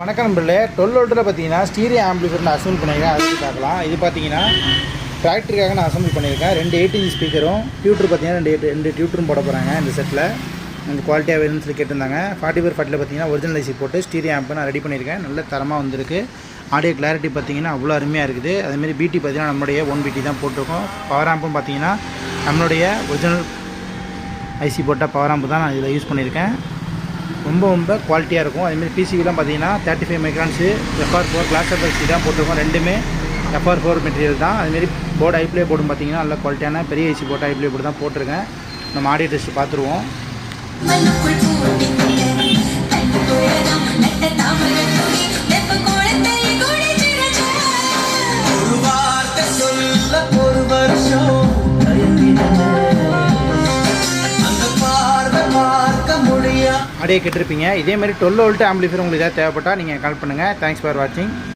வணக்கம் நண்பர்களே, 12 வோல்ட்டில் பார்த்தீங்கன்னா ஸ்டீரியோ ஆம்பிளிஃபையர் நான் அசம்பிள் பண்ணியிருக்கேன். அதுக்கு பார்க்கலாம். இது பார்த்தீங்கன்னா டிராக்டருக்காக நான் அசம்பிள் பண்ணியிருக்கேன். 2 8 இன்ச் ஸ்பீக்கரும் டியூட்டர் பார்த்தீங்கன்னா ரெண்டு டியூட்டரும் போட போகிறாங்க. இந்த செட்டில் எனக்கு குவாலிட்டியாக வேணும்னு சொல்லி கேட்டிருந்தாங்க. 4440 பார்த்தீங்கன்னா ஒரிஜினல் ஐசி போட்டு ஸ்டீரியோ ஆம்பை நான் ரெடி பண்ணியிருக்கேன். நல்ல தரமாக வந்திருக்கு. ஆடியோ கிளாரிட்டி பார்த்தீங்கன்னா அவ்வளோ அருமையாக இருக்குது. அதேமாதிரி பிடி பார்த்தீங்கன்னா நம்மளுடைய 1 பிடி தான் போட்டிருக்கோம். பவர் ஆம்பும் பார்த்தீங்கன்னா நம்மளுடைய ஒரிஜினல் ஐசி போட்ட பவர் ஆம்பு தான் நான் இதில் யூஸ் பண்ணியிருக்கேன். ரொம்ப குவாலிட்டியாக இருக்கும். அதேமாதிரி பிசிவிலாம் பார்த்தீங்கன்னா 35 மைக்ரான்ஸு FR4 கிளாஸ் எஃப்எல்சி தான் போட்டிருக்கோம். ரெண்டுமே FR4 மெட்டீரியல் தான். அதுமாரி போர்டு ஐப்ளே போர்டும் பார்த்தீங்கன்னா நல்ல குவாலிட்டியான பெரிய ஐசி போட்ட ஐப்ளே போர்டு தான் போட்டிருக்கேன். நம்ம ஆடியோ டெஸ்ட் பார்த்துருவோம். ஆடியோ கேட்டிருப்பீங்க. இதேமாதிரி 12 வோல்ட் ஆம்பிளிஃபையர் உங்களுக்கு ஏதாவது தேவைப்பட்டால் நீங்கள் கால் பண்ணுங்கள். தேங்க்ஸ் ஃபார் வாட்சிங்.